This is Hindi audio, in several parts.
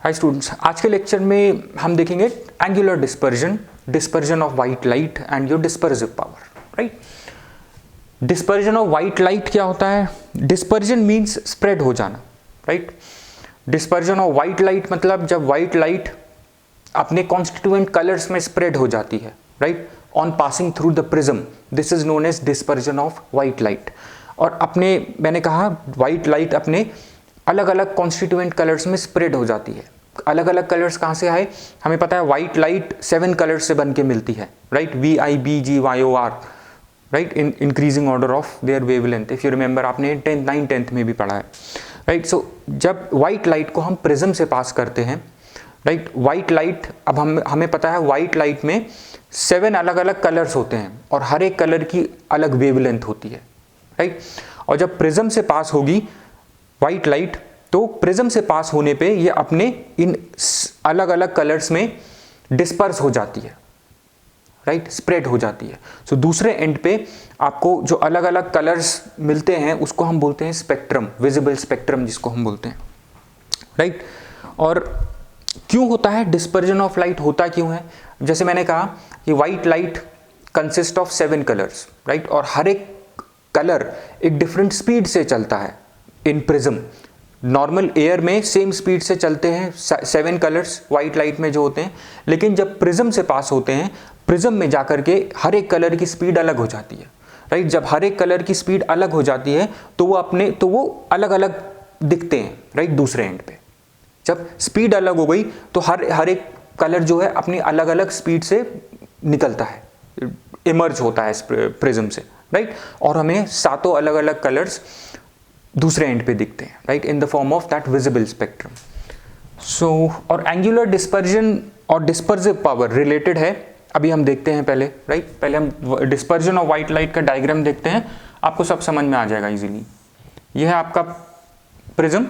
हाय स्टूडेंट्स, आज के लेक्चर में हम देखेंगे angular dispersion, dispersion of white light and your dispersive power, right. Dispersion of white light क्या होता है? डिस्पर्जन मींस स्प्रेड हो जाना, right. Dispersion of white light मतलब जब वाइट लाइट अपने कॉन्स्टिट्यूएंट कलर्स में स्प्रेड हो जाती है, right, on passing through the prism, this is known as dispersion of white light. और मैंने कहा वाइट लाइट अपने अलग अलग कॉन्स्टिट्यूएंट कलर्स में स्प्रेड हो जाती है। अलग अलग कलर्स कहाँ से आए? हमें पता है वाइट लाइट 7 कलर्स से बन के मिलती है, right, VIBGYOR, right, in increasing order of their wavelength. If you remember, आपने 9th 10th में भी पढ़ा है, राइट। सो जब वाइट लाइट को हम प्रिज्म से पास करते हैं, राइट, वाइट लाइट, अब हमें पता है वाइट लाइट में 7 अलग अलग कलर्स होते हैं और हर एक कलर की अलग वेवलेंथ होती है, राइट। और जब प्रिज्म से पास होगी वाइट लाइट, तो प्रिज्म से पास होने पे ये अपने इन अलग अलग कलर्स में डिस्पर्स हो जाती है, राइट, स्प्रेड हो जाती है। सो दूसरे एंड पे आपको जो अलग अलग कलर्स मिलते हैं उसको हम बोलते हैं स्पेक्ट्रम, विजिबल स्पेक्ट्रम जिसको हम बोलते हैं, राइट। और क्यों होता है डिस्पर्जन ऑफ लाइट? होता क्यों है? जैसे मैंने कहा कि white light consist of 7 colours, right, और हर एक कलर एक डिफरेंट स्पीड से चलता है इन प्रिज्म। नॉर्मल एयर में सेम स्पीड से चलते हैं 7 कलर्स वाइट लाइट में जो होते हैं, लेकिन जब प्रिज्म से पास होते हैं, प्रिज्म में जाकर के हर एक कलर की स्पीड अलग हो जाती है, राइट। जब हर एक कलर की स्पीड अलग हो जाती है तो वो अलग अलग दिखते हैं, राइट, दूसरे एंड पे। जब स्पीड अलग हो गई तो हर एक कलर जो है अपनी अलग अलग स्पीड से निकलता है, इमर्ज होता है प्रिज्म से, राइट, और हमें 7 अलग अलग कलर्स दूसरे एंड पे दिखते हैं, right, in the form of that visible spectrum. So और एंगुलर डिस्पर्जन और डिस्पर्सिव पावर रिलेटेड है, अभी हम देखते हैं पहले, राइट। पहले हम डिस्पर्जन ऑफ वाइट लाइट का डायग्राम देखते हैं, आपको सब समझ में आ जाएगा इजीली। यह है आपका प्रिज्म,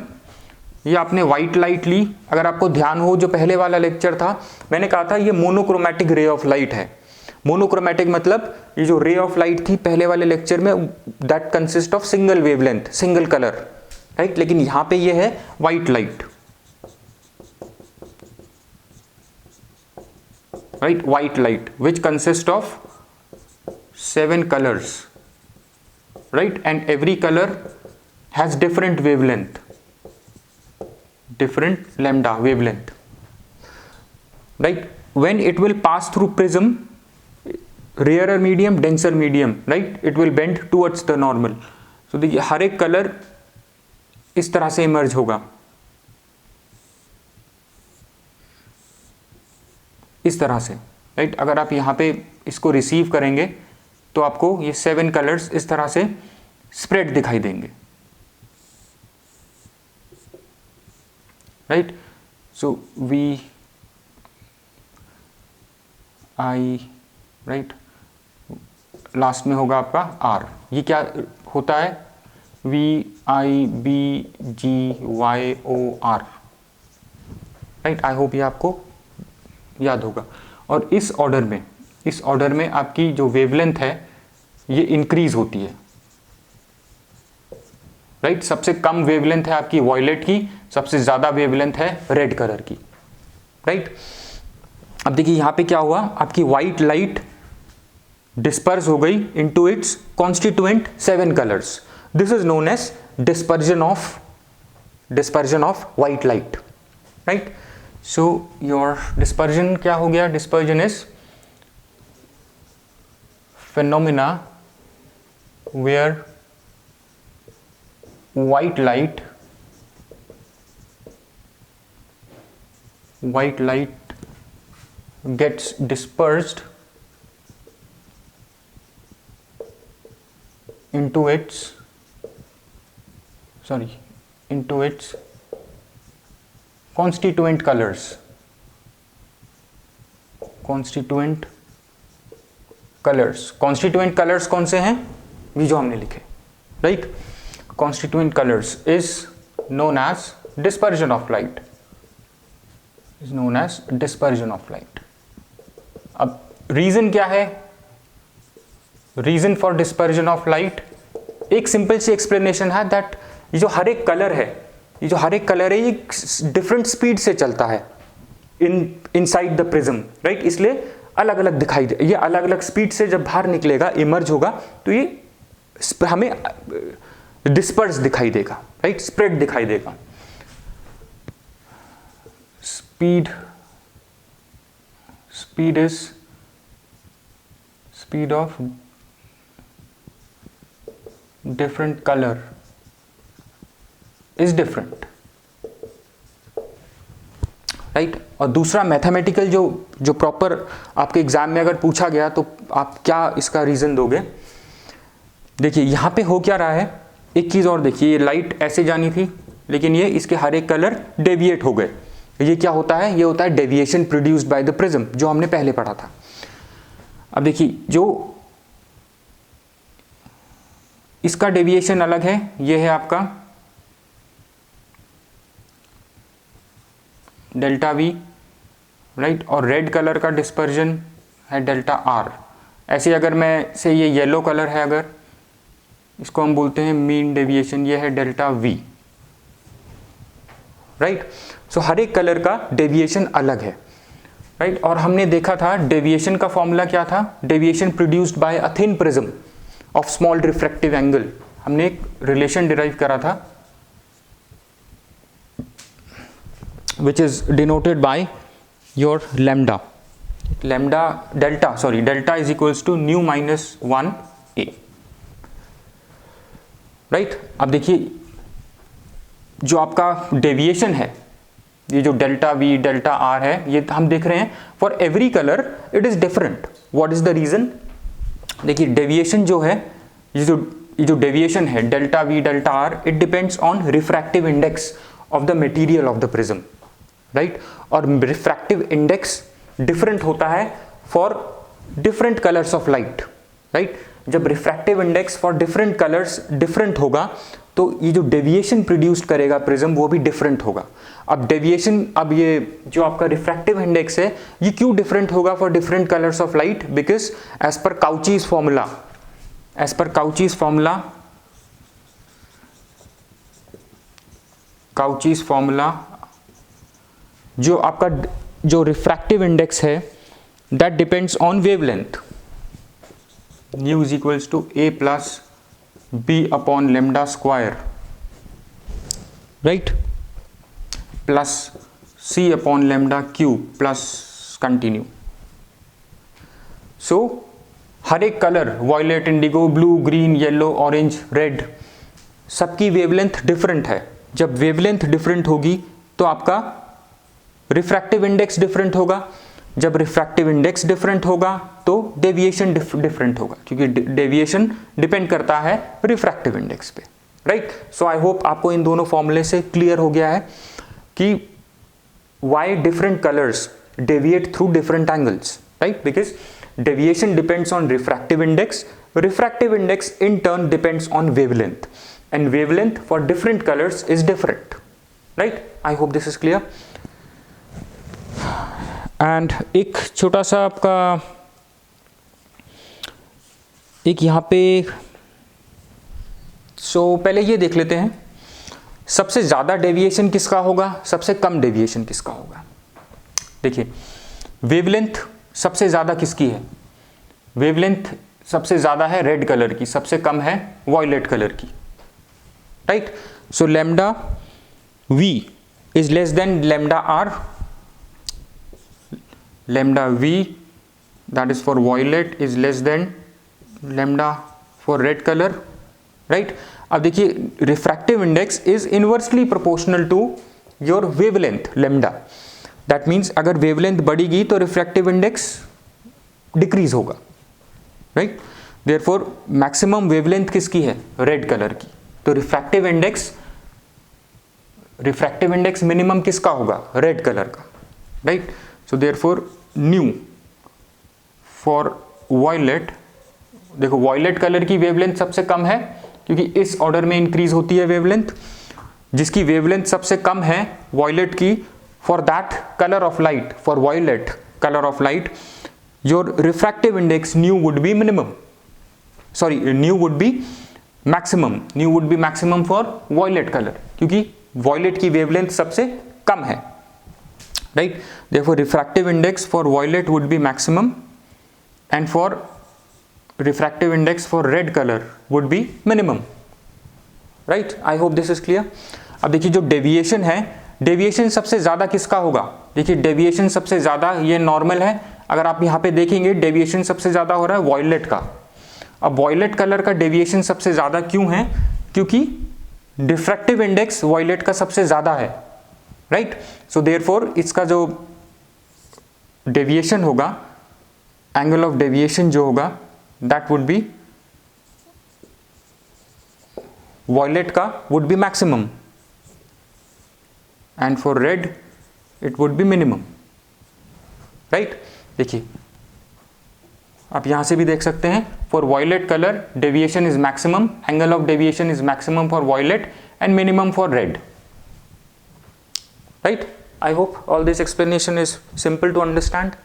ये आपने वाइट लाइट ली। अगर आपको ध्यान हो, जो पहले वाला लेक्चर था, मैंने कहा था ये मोनोक्रोमैटिक रे ऑफ लाइट है। मोनोक्रोमैटिक मतलब ये जो रे ऑफ लाइट थी पहले वाले लेक्चर में, that consist of single wavelength, single colour, right. लेकिन यहां पे ये है white light, right, white light which consist of 7 colours, right, and every colour has different wavelength, different lambda wavelength, right. When it will pass through prism, rarer medium, denser medium, right, it will bend towards the normal. So देखिए हर एक कलर इस तरह से इमर्ज होगा, इस तरह से, राइट। अगर आप यहाँ पे इसको रिसीव करेंगे तो आपको ये 7 कलर्स इस तरह से स्प्रेड दिखाई देंगे, राइट। सो VI, राइट, लास्ट में होगा आपका R। ये क्या होता है? VIBGYOR, right. आई होप ये आपको याद होगा। और इस ऑर्डर में आपकी जो वेवलेंथ है ये इंक्रीज होती है, राइट। सबसे कम वेवलेंथ है आपकी वॉयलेट की, सबसे ज्यादा वेवलेंथ है रेड कलर की, राइट। अब देखिए यहां पे क्या हुआ, आपकी व्हाइट लाइट डिस्पर्स हो गई into its constituent 7 colours. This is known as dispersion of white light, right. So your dispersion क्या हो गया? Dispersion is phenomena where white light gets dispersed into its constituent colors, constituent colors कौन से हैं? ये जो हमने लिखे, right. Constituent colors is known as dispersion of light, अब रीजन क्या है? Reason for dispersion of light, एक सिंपल सी एक्सप्लेनेशन है दैट ये जो हर एक कलर है ये जो हर एक कलर है ये डिफरेंट स्पीड से चलता है इनसाइड द प्रिज्म, राइट, इसलिए अलग अलग दिखाई दे, ये अलग अलग स्पीड से जब बाहर निकलेगा, इमर्ज होगा, तो ये हमें डिस्पर्स दिखाई देगा, राइट, स्प्रेड दिखाई देगा। Speed is speed of different colour is different, right. और दूसरा मैथमेटिकल जो प्रॉपर आपके एग्जाम में अगर पूछा गया तो आप क्या इसका रीजन दोगे? देखिए यहां पे हो क्या रहा है, एक चीज और देखिए, ये लाइट ऐसे जानी थी लेकिन ये इसके हर एक कलर डेविएट हो गए। ये क्या होता है? ये होता है deviation produced by the prism, जो हमने पहले पढ़ा था। अब देखिए जो इसका डेविएशन अलग है, ये है आपका डेल्टा वी, राइट, और रेड कलर का डिस्पर्जन है डेल्टा आर। ऐसे अगर मैं से ये येलो कलर है, अगर इसको हम बोलते हैं मीन डेविएशन, ये है डेल्टा वी, राइट। सो हर एक कलर का डेविएशन अलग है, राइट। और हमने देखा था डेविएशन का फॉर्मूला क्या था, deviation produced by a thin prism of small refractive angle. हमने एक रिलेशन डिराइव करा था which is denoted by your lambda delta is equals to nu minus 1a, right. अब देखिए जो आपका डेविएशन है, ये जो डेल्टा वी डेल्टा आर है, ये हम देख रहे हैं for every colour it is different. What is the reason? देखिए डेविएशन जो है, ये जो डेविएशन है delta V delta R, it depends on refractive index of the material of the prism, right. और रिफ्रैक्टिव इंडेक्स डिफरेंट होता है for different colours of light, right. जब refractive index for different colours different होगा तो ये जो डेविएशन प्रोड्यूस करेगा प्रिज्म वो भी डिफरेंट होगा। अब डेविएशन, अब ये जो आपका रिफ्रैक्टिव इंडेक्स है ये क्यों डिफरेंट होगा for different colours of light? Because as पर काउचीज फॉर्मूला जो आपका जो रिफ्रैक्टिव इंडेक्स है that depends on wavelength, mu is equals to a plus b upon lambda square, right, plus c upon lambda cube plus continue. So हर एक colour, violet, indigo, blue, green, yellow, orange, red, सबकी वेवलेंथ डिफरेंट है। जब वेवलेंथ डिफरेंट होगी तो आपका रिफ्रैक्टिव इंडेक्स डिफरेंट होगा। जब रिफ्रैक्टिव इंडेक्स डिफरेंट होगा तो डेविएशन डिफरेंट होगा, क्योंकि डेविएशन डिपेंड करता है रिफ्रैक्टिव इंडेक्स पे, राइट। सो आई होप आपको इन दोनों फॉर्मूले से क्लियर हो गया है कि why different colours deviate through different angles, right, because deviation depends on refractive index in turn depends on wavelength, and wavelength for different colors is different, right? I hope this is clear. And एक छोटा सा आपका एक यहाँ पे पहले ये देख लेते हैं सबसे ज़्यादा डेविएशन किसका होगा, सबसे कम डेविएशन किसका होगा। देखिए वेवलेंथ सबसे ज़्यादा किसकी है? वेवलेंथ सबसे ज़्यादा है रेड कलर की, सबसे कम है वॉयलेट कलर की, right. So lambda V is less than lambda R, lambda V that is for violet is less than lambda for red colour, right. अब देखिए refractive index is inversely proportional to your wavelength lambda. That means अगर वेवलेंथ बढ़ेगी तो रिफ्रैक्टिव इंडेक्स डिक्रीज होगा, राइट। देयरफॉर मैक्सिमम वेवलेंथ किसकी है? रेड कलर की। तो रिफ्रैक्टिव इंडेक्स मिनिमम किसका होगा? रेड कलर का, right. So therefore mu for violet, देखो वॉयलेट कलर की वेवलेंथ सबसे कम है क्योंकि इस ऑर्डर में इंक्रीज होती है वेवलेंथ। जिसकी वेवलेंथ सबसे कम है वॉयलेट की, for that color of light, for violet color of light, your refractive index nu would be maximum for violet color, क्योंकि वॉयलेट की वेवलेंथ सबसे कम है, right. Therefore refractive index for violet would be maximum and for refractive index for red color would be minimum, right? I hope this is clear. अब देखिए जो डेविएशन है, डेविएशन सबसे ज़्यादा किसका होगा? देखिए डेविएशन सबसे ज़्यादा, ये नॉर्मल है, अगर आप यहाँ पे देखेंगे डेविएशन सबसे ज़्यादा हो रहा है वॉयलेट का। अब वॉयलेट कलर का डेविएशन सबसे ज़्यादा क्यों है? क्योंकि डिफ्रैक्टिव इंडेक्स वॉयलेट का सबसे ज़्यादा है, राइट। सो देयरफॉर इसका जो डेविएशन होगा, एंगल ऑफ डेविएशन जो होगा, that would be violet का would be maximum and for red it would be minimum, right? देखिए आप यहां से भी देख सकते हैं, for violet color deviation is maximum, angle of deviation is maximum for violet and minimum for red, right? I hope all this explanation is simple to understand,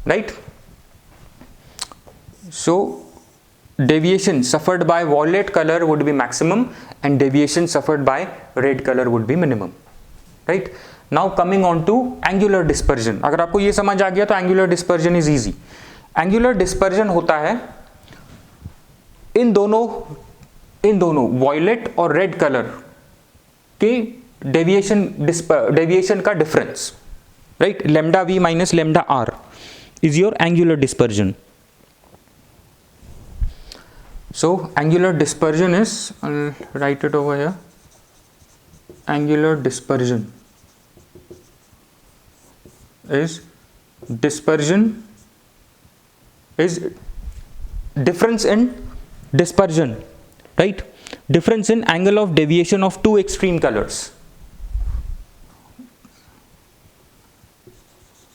right? So deviation suffered by violet color would be maximum and deviation suffered by red color would be minimum, right? Now coming on to angular dispersion. अगर आपको ये समझ आ गया तो angular dispersion is easy. Angular dispersion होता है इन दोनों violet और red color के deviation का difference, right? Lambda v minus lambda r is your angular dispersion. So angular dispersion is, I'll write it over here, angular dispersion is difference in dispersion, right? Difference in angle of deviation of two extreme colors.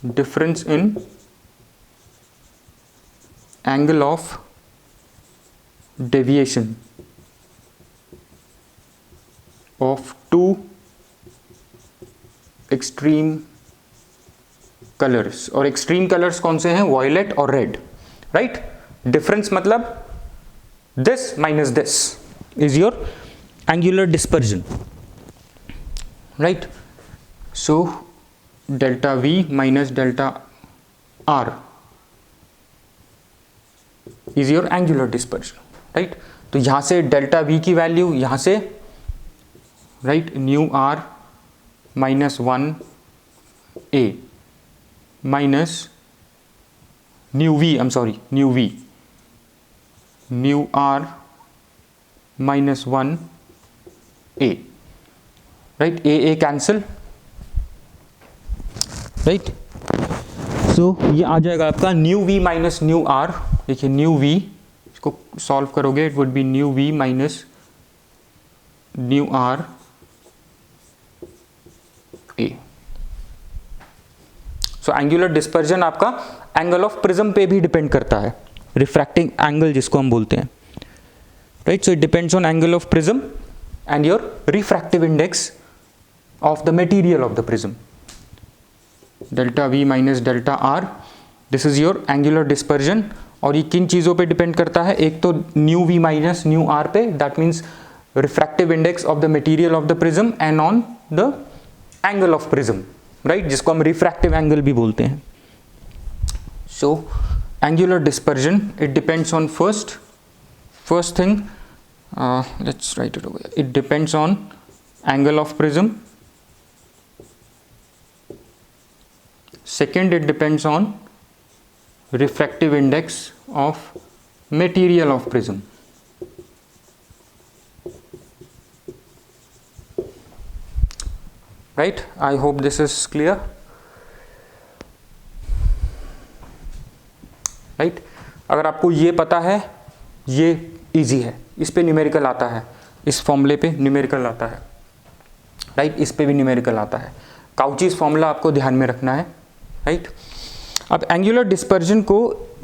Difference in angle of deviation of two extreme colors, और extreme colors कौन से हैं? violet और red, right? difference मतलब this minus this is your angular dispersion, right? so delta v minus delta r is your angular dispersion, right. तो यहां से डेल्टा वी की वैल्यू यहां से, right, nu R minus 1 A minus nu V, nu R minus 1 A, right, A cancel, right. So ये आ जाएगा आपका nu V minus nu R. देखिए न्यू वी को सॉल्व करोगे, it would be nu V minus nu R A. So angular dispersion आपका एंगल ऑफ प्रिज्म पे भी डिपेंड करता है, रिफ्रैक्टिंग एंगल जिसको हम बोलते हैं, right. So it depends on angle of prism and your refractive index of the material of the prism. Delta V minus delta are, this is your angular dispersion. और ये किन चीज़ों पे डिपेंड करता है? एक तो nu V minus nu R पे, that means refractive index of the material of the prism, and on the angle of prism, right, जिसको हम रिफ्रैक्टिव एंगल भी बोलते हैं। So angular dispersion, it depends on first thing, let's write it over, it depends on angle of prism. Second, it depends on refractive index of material of prism. Right? I hope this is clear. Right? अगर आपको ये पता है, ये इजी है, इस पे न्यूमेरिकल आता है, इस फॉर्मूले पे न्यूमेरिकल आता है, राइट, इस पे भी न्यूमेरिकल आता है। काउचीज फॉर्मूला आपको ध्यान में रखना है, राइट। अब एंगुलर डिस्पर्जन को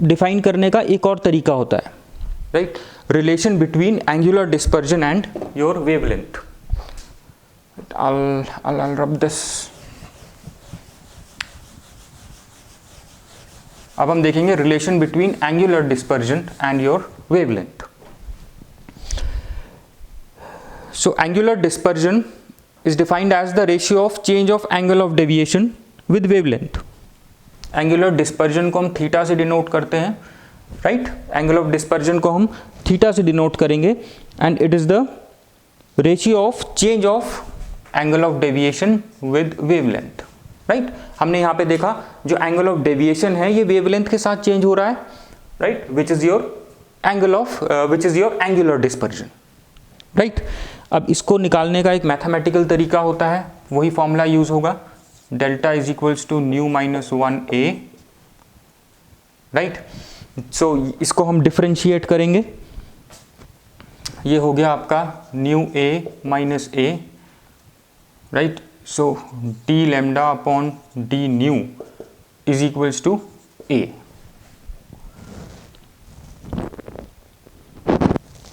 डिफाइन करने का एक और तरीका होता है, right, relation between angular dispersion and your wavelength. I'll rub this। अब हम देखेंगे relation between angular dispersion and your wavelength. So angular dispersion is defined as the ratio of change of angle of deviation with wavelength. Angular dispersion को हम थीटा से डिनोट करते हैं, राइट? एंगल ऑफ डिस्पर्जन को हम थीटा से डिनोट करेंगे and it is the ratio of change of angle of deviation with wavelength, right? हमने यहाँ पे देखा जो एंगल ऑफ डेविएशन है ये वेवलेंथ के साथ चेंज हो रहा है, right? Which is your angular dispersion, right? अब इसको निकालने का एक मैथमेटिकल तरीका होता है, वही फॉर्मूला यूज होगा, delta is equals to nu minus 1a, right? So इसको हम डिफरेंशिएट करेंगे, ये हो गया आपका nu a minus a, right? So D lambda upon D nu is equals to a,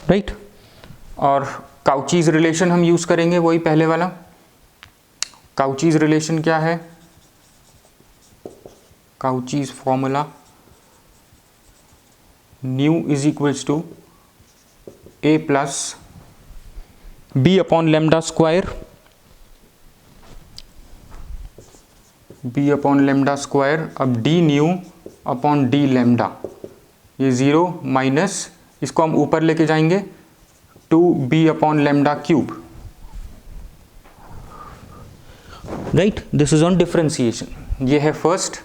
right? और काउचीज रिलेशन हम यूज करेंगे, वही पहले वाला। काउचीज रिलेशन क्या है? Cauchy's formula nu is equals to a plus b upon lambda square, b upon lambda square, अब d nu upon d lambda, ये 0 माइनस, इसको हम ऊपर लेके जाएंगे 2b upon lambda cube, right? This is on differentiation. ये है फर्स्ट,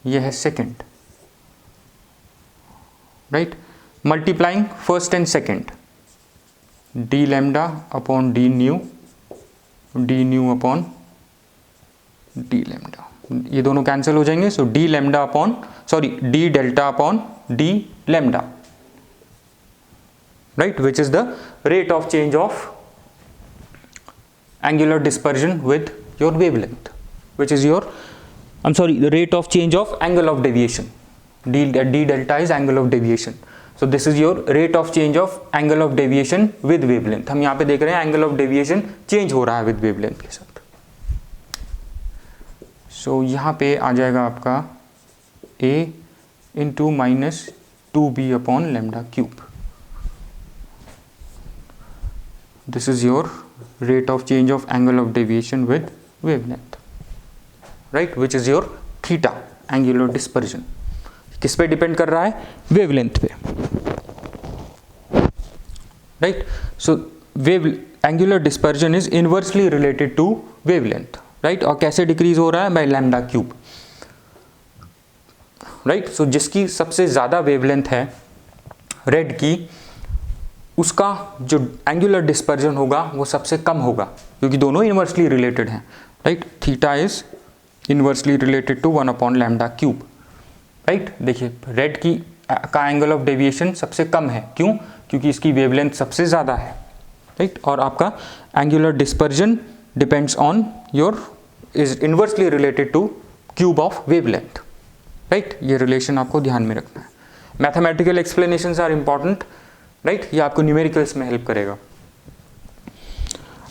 ये है second, right? Multiplying first and second, D lambda upon D nu upon D lambda, ये दोनों कैंसिल हो जाएंगे। So D lambda upon D delta upon D lambda, right? Which is the rate of change of angular dispersion with your wavelength, which is the rate of change of angle of deviation. D delta is angle of deviation. So this is your rate of change of angle of deviation with wavelength. हम यहाँ पे देख रहे हैं angle of deviation change हो रहा है with wavelength के साथ. So यहाँ पे आ जाएगा आपका a into minus 2b upon lambda cube. This is your rate of change of angle of deviation with wavelength, right? Which is your theta, angular dispersion. किस पे डिपेंड कर रहा है? वेवलेंथ पे, right? So angular dispersion is inversely related to wavelength, right? और कैसे डिक्रीज हो रहा है? By lambda cube, right? So जिसकी सबसे ज्यादा वेवलेंथ है रेड की, उसका जो एंगुलर डिस्पर्जन होगा वो सबसे कम होगा, क्योंकि दोनों इनवर्सली रिलेटेड हैं, right? Theta is inversely related to 1 upon lambda cube, right? देखिए रेड की का एंगल ऑफ डेविएशन सबसे कम है, क्यों? क्योंकि इसकी वेवलेंथ सबसे ज़्यादा है, राइट? और आपका angular dispersion depends on your is inversely related to cube of wavelength, right? ये रिलेशन आपको ध्यान में रखना है। Mathematical explanations are important, right? ये आपको न्यूमेरिकल्स में हेल्प करेगा।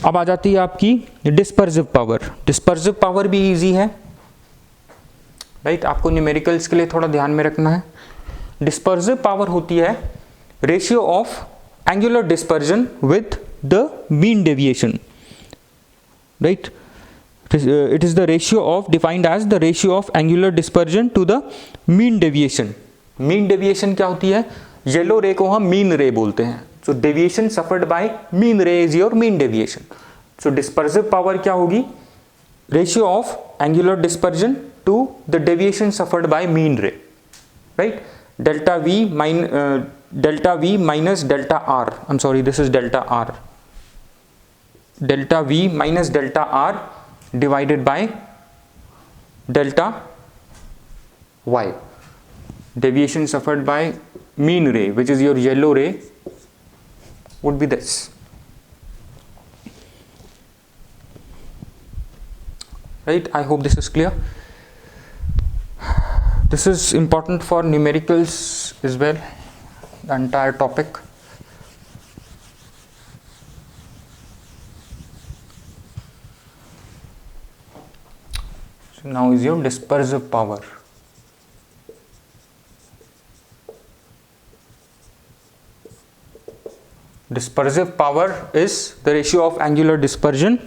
अब आ जाती है आपकी डिस्पर्सिव पावर। डिस्पर्सिव पावर भी इजी है, राइट? आपको न्यूमेरिकल्स के लिए थोड़ा ध्यान में रखना है। डिस्पर्सिव पावर होती है ratio of angular dispersion with the mean deviation, right? It is the ratio of defined as the ratio of angular dispersion to the mean deviation. Mean deviation क्या होती है? येलो रे को हम मीन रे बोलते हैं। So deviation suffered by mean ray is your mean deviation. So dispersive power क्या होगी? Ratio of angular dispersion to the deviation suffered by mean ray, right? Delta V minus delta R, I am sorry, this is delta R, delta V minus delta R divided by delta Y. Deviation suffered by mean ray, which is your yellow ray, would be this. Right? I hope this is clear. This is important for numericals as well, the entire topic. So now is your dispersive power. dispersive power is the ratio of angular dispersion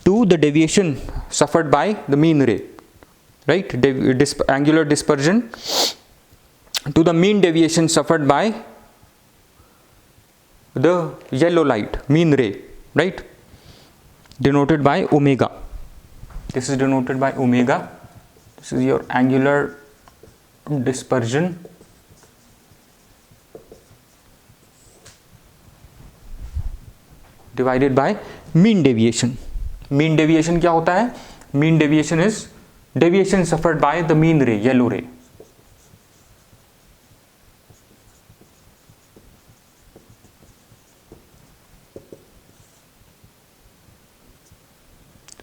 to the deviation suffered by the mean ray, right? Angular dispersion to the mean deviation suffered by the yellow light, mean ray, right? Denoted by omega. This is denoted by omega. This is your angular dispersion divided by mean deviation. Mean deviation क्या होता है? Mean deviation is deviation suffered by the mean ray, yellow ray.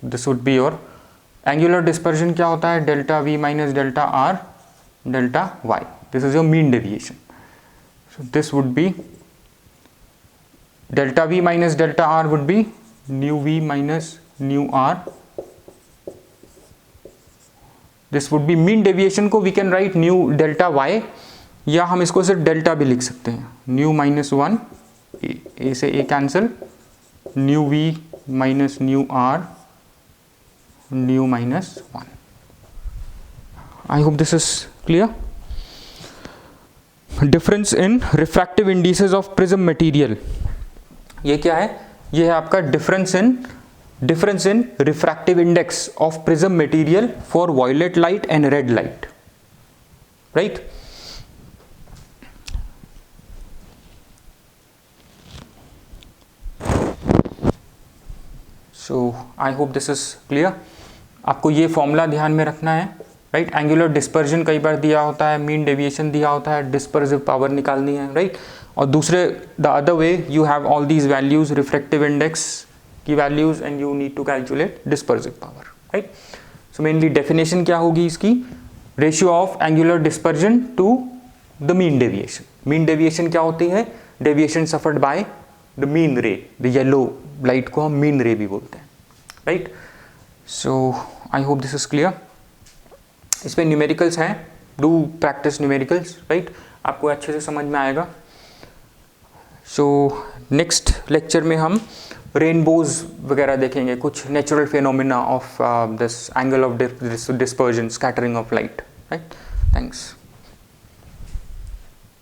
This would be your angular dispersion. क्या होता है? Delta V minus delta R delta Y. This is your mean deviation. So this would be delta V minus delta R would be nu V minus nu R. This would be mean deviation को we can write nu delta Y, या हम इसको सिर्फ डेल्टा भी लिख सकते हैं. nu minus 1, a से a cancel, nu V minus nu R, nu minus 1. I hope this is clear. Difference in refractive indices of prism material. ये क्या है? ये है आपका difference in refractive index of prism material for violet light and red light, right? So I hope this is clear. आपको ये फॉर्मूला ध्यान में रखना है, राइट? एंगुलर डिस्पर्जन कई बार दिया होता है, मीन डेविएशन दिया होता है, डिस्पर्सिव पावर निकालनी है, राइट? और दूसरे the other way you have all these values, refractive index की values, and you need to calculate dispersive power, right? So mainly definition क्या होगी इसकी? Ratio of angular dispersion to the mean deviation. Mean deviation क्या होती है? Deviation suffered by the mean ray. The yellow light को हम मीन रे भी बोलते हैं, right? So I hope this is clear. इसमें न्यूमेरिकल्स हैं, डू प्रैक्टिस न्यूमेरिकल्स, राइट? आपको अच्छे से समझ में आएगा. सो नेक्स्ट लेक्चर में हम रेनबोज वगैरह देखेंगे, कुछ natural phenomena of this angle of dispersion, scattering of light, right? Thanks.